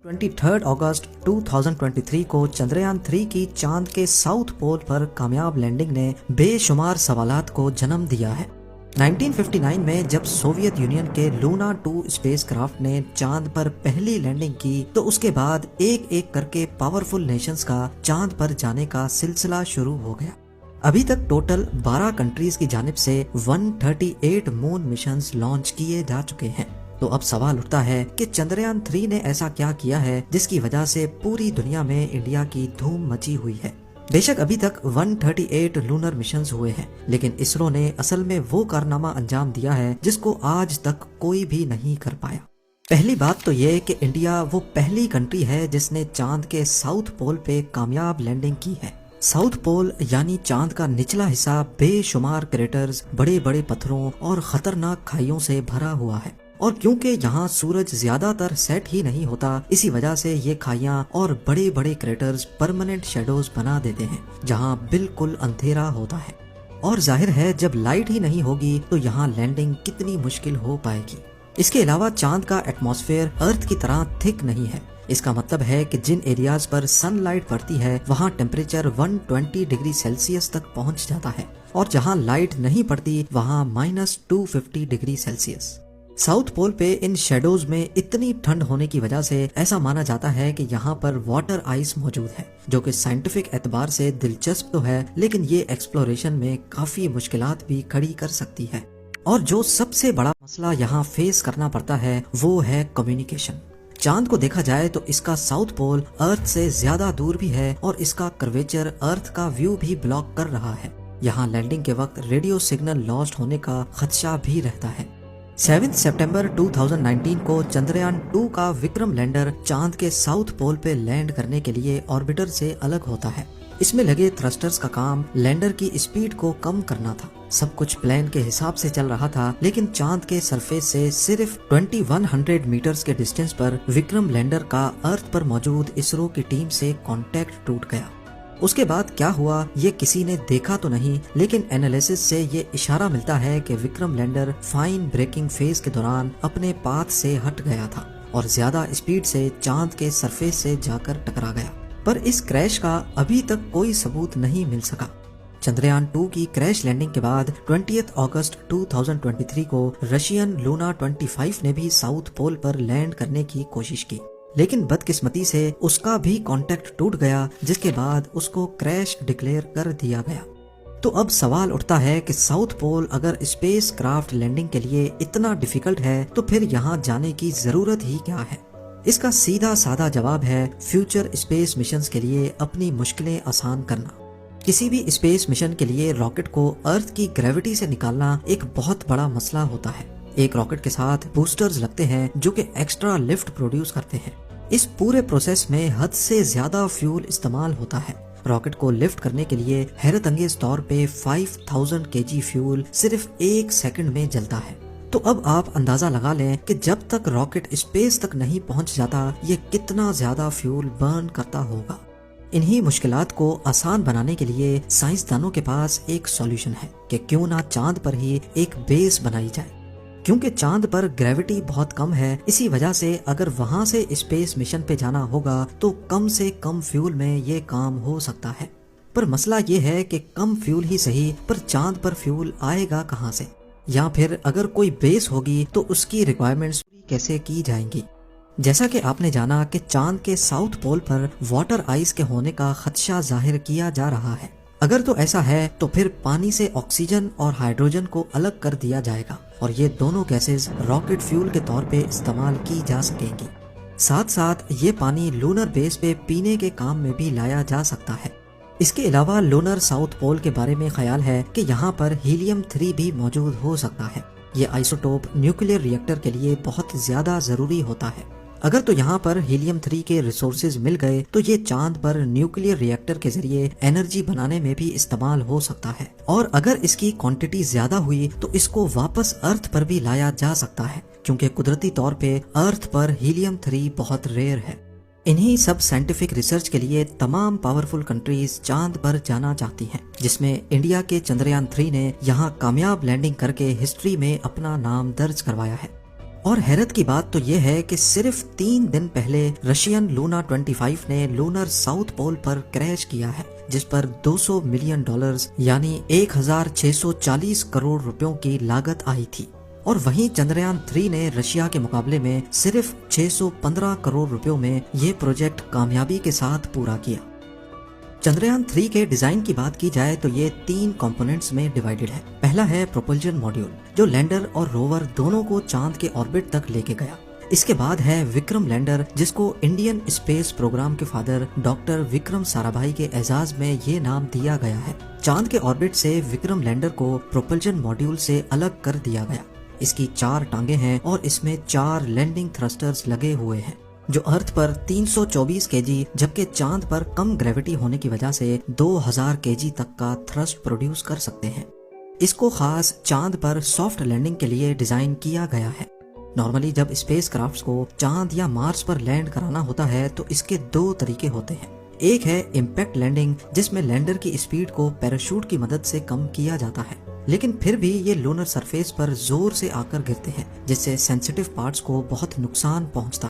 23 अगस्त 2023 को चंद्रयान 3 की चांद के साउथ पोल पर कामयाब लैंडिंग ने बेशुमार सवालात को जन्म दिया है। 1959 में जब सोवियत यूनियन के लूना 2 स्पेसक्राफ्ट ने चांद पर पहली लैंडिंग की तो उसके बाद एक एक करके पावरफुल नेशंस का चांद पर जाने का सिलसिला शुरू हो गया। अभी तक टोटल 12 कंट्रीज की जानिब से 138 मून मिशंस लॉन्च किए जा चुके हैं। तो अब सवाल उठता है कि चंद्रयान 3 ने ऐसा क्या किया है जिसकी वजह से पूरी दुनिया में इंडिया की धूम मची हुई है। बेशक अभी तक 138 लूनर मिशंस हुए हैं, लेकिन इसरो ने असल में वो कारनामा अंजाम दिया है जिसको आज तक कोई भी नहीं कर पाया। पहली बात तो ये कि इंडिया वो पहली कंट्री है जिसने चांद के साउथ पोल पे कामयाब लैंडिंग की है। साउथ पोल यानी चांद का निचला हिस्सा बेशुमार क्रेटर्स, बड़े बड़े पत्थरों और खतरनाक खाइयों से भरा हुआ है, और क्योंकि यहाँ सूरज ज्यादातर सेट ही नहीं होता, इसी वजह से ये खाइयां और बड़े बड़े क्रेटर्स परमानेंट शेडोज बना देते हैं जहाँ बिल्कुल अंधेरा होता है। और जाहिर है जब लाइट ही नहीं होगी तो यहाँ लैंडिंग कितनी मुश्किल हो पाएगी। इसके अलावा चांद का एटमॉस्फेयर अर्थ की तरह थिक नहीं है। इसका मतलब है कि जिन एरियाज पर सनलाइट पड़ती है वहाँ टेम्परेचर 120 डिग्री सेल्सियस तक पहुँच जाता है, और जहाँ लाइट नहीं पड़ती वहाँ -250 डिग्री सेल्सियस। साउथ पोल पे इन शेडोज में इतनी ठंड होने की वजह से ऐसा माना जाता है कि यहाँ पर वाटर आइस मौजूद है, जो कि साइंटिफिक एतबार से दिलचस्प तो है, लेकिन ये एक्सप्लोरेशन में काफी मुश्किलात भी खड़ी कर सकती है। और जो सबसे बड़ा मसला यहाँ फेस करना पड़ता है वो है कम्युनिकेशन। चांद को देखा जाए तो इसका साउथ पोल अर्थ से ज्यादा दूर भी है और इसका कर्वेचर अर्थ का व्यू भी ब्लॉक कर रहा है। यहाँ लैंडिंग के वक्त रेडियो सिग्नल लॉस्ट होने का खदशा भी रहता है। 7 सितंबर 2019 को चंद्रयान 2 का विक्रम लैंडर चांद के साउथ पोल पे लैंड करने के लिए ऑर्बिटर से अलग होता है। इसमें लगे थ्रस्टर्स का काम लैंडर की स्पीड को कम करना था। सब कुछ प्लान के हिसाब से चल रहा था, लेकिन चांद के सरफेस से सिर्फ 2100 मीटर्स के डिस्टेंस पर विक्रम लैंडर का अर्थ पर मौजूद इसरो की टीम से कांटेक्ट टूट गया। उसके बाद क्या हुआ ये किसी ने देखा तो नहीं, लेकिन एनालिसिस से ये इशारा मिलता है कि Vikram lander fine braking phase के दौरान अपने पाथ से हट गया था और ज्यादा स्पीड से चांद के सरफेस से जाकर टकरा गया। पर इस क्रैश का अभी तक कोई सबूत नहीं मिल सका। चंद्रयान 2 की क्रैश लैंडिंग के बाद 20 अगस्त 2023 को रशियन लूना 25 ने भी साउथ पोल पर लैंड करने की कोशिश की, लेकिन बदकिस्मती से उसका भी कांटेक्ट टूट गया, जिसके बाद उसको क्रैश डिक्लेयर कर दिया गया। तो अब सवाल उठता है कि साउथ पोल अगर स्पेस क्राफ्ट लैंडिंग के लिए इतना डिफिकल्ट है तो फिर यहाँ जाने की जरूरत ही क्या है? इसका सीधा साधा जवाब है फ्यूचर स्पेस मिशंस के लिए अपनी मुश्किलें आसान करना। किसी भी स्पेस मिशन के लिए रॉकेट को अर्थ की ग्रेविटी से निकालना एक बहुत बड़ा मसला होता है। एक रॉकेट के साथ बूस्टर्स लगते हैं जो कि एक्स्ट्रा लिफ्ट प्रोड्यूस करते हैं। इस पूरे प्रोसेस में हद से ज्यादा फ्यूल इस्तेमाल होता है। रॉकेट को लिफ्ट करने के लिए हैरत अंगेज तौर पे 5000 केजी फ्यूल सिर्फ 1 सेकंड में जलता है। तो अब आप अंदाजा लगा लें कि जब तक रॉकेट स्पेस तक नहीं पहुंच जाता ये कितना ज्यादा फ्यूल बर्न करता होगा। इन्हीं मुश्किलात को आसान बनाने के लिए साइंसदानों के पास एक सॉल्यूशन है कि क्यों ना चांद पर ही एक बेस बनाई जाए। क्योंकि चांद पर ग्रेविटी बहुत कम है, इसी वजह से अगर वहां से स्पेस मिशन पे जाना होगा तो कम से कम फ्यूल में ये काम हो सकता है। पर मसला ये है कि कम फ्यूल ही सही, पर चांद पर फ्यूल आएगा कहां से? या फिर अगर कोई बेस होगी तो उसकी रिक्वायरमेंट्स पूरी कैसे की जाएंगी? जैसा कि आपने जाना कि चांद के साउथ पोल पर वाटर आइस के होने का खदशा जाहिर किया जा रहा है। अगर तो ऐसा है तो फिर पानी से ऑक्सीजन और हाइड्रोजन को अलग कर दिया जाएगा और ये दोनों गैसेस रॉकेट फ्यूल के तौर पे इस्तेमाल की जा सकेंगी। साथ साथ ये पानी लूनर बेस पे पीने के काम में भी लाया जा सकता है। इसके अलावा लूनर साउथ पोल के बारे में ख्याल है कि यहाँ पर हीलियम 3 भी मौजूद हो सकता है। ये आइसोटोप न्यूक्लियर रिएक्टर के लिए बहुत ज्यादा जरूरी होता है। अगर तो यहाँ पर हीलियम 3 के रिसोर्सेज मिल गए तो ये चांद पर न्यूक्लियर रिएक्टर के जरिए एनर्जी बनाने में भी इस्तेमाल हो सकता है, और अगर इसकी क्वांटिटी ज्यादा हुई तो इसको वापस अर्थ पर भी लाया जा सकता है, क्योंकि कुदरती तौर पे अर्थ पर हीलियम 3 बहुत रेयर है। इन्हीं सब साइंटिफिक रिसर्च के लिए तमाम पावरफुल कंट्रीज चांद पर जाना चाहती हैं, जिसमें इंडिया के चंद्रयान 3 ने यहाँ कामयाब लैंडिंग करके हिस्ट्री में अपना नाम दर्ज करवाया है। اور حیرت کی بات تو یہ ہے کہ صرف 3 دن پہلے رشین لونا 25 نے لونر ساؤتھ پول پر کریش کیا ہے، جس پر $200 ملین یعنی 1640 کروڑ روپیوں کی لاگت آئی تھی، اور وہیں چندریان 3 نے رشیا کے مقابلے میں صرف 615 کروڑ روپیوں میں یہ پروجیکٹ کامیابی کے ساتھ پورا کیا۔ چندریان 3 کے ڈیزائن کی بات کی جائے تو یہ 3 کمپوننٹس میں ڈیوائیڈڈ ہے۔ پہلا ہے پروپلجن ماڈیول، جو لینڈر اور روور دونوں کو چاند کے آربٹ تک لے کے گیا۔ اس کے بعد ہے وکرم لینڈر، جس کو انڈین اسپیس پروگرام کے فادر ڈاکٹر وکرم سارا بھائی کے اعزاز میں یہ نام دیا گیا ہے۔ چاند کے آربٹ سے وکرم لینڈر کو پروپلجن ماڈیول سے الگ کر دیا گیا۔ اس کی 4 ٹانگیں ہیں اور اس میں 4 لینڈنگ تھرسٹرز لگے ہوئے ہیں، جو ارتھ پر 324 kg جبکہ چاند پر کم گریوٹی ہونے کی وجہ سے 2000 kg تک کا تھرسٹ پروڈیوس کر سکتے ہیں۔ اس کو خاص چاند پر سافٹ لینڈنگ کے لیے ڈیزائن کیا گیا ہے۔ نارملی جب اسپیس کرافٹس کو چاند یا مارس پر لینڈ کرانا ہوتا ہے تو اس کے 2 طریقے ہوتے ہیں۔ ایک ہے امپیکٹ لینڈنگ، جس میں لینڈر کی اسپیڈ کو پیراشوٹ کی مدد سے کم کیا جاتا ہے، لیکن پھر بھی یہ لونر سرفیس پر زور سے آ کر گرتے ہیں، جس سے سینسیٹیو پارٹس کو بہت نقصان پہنچتا ہے۔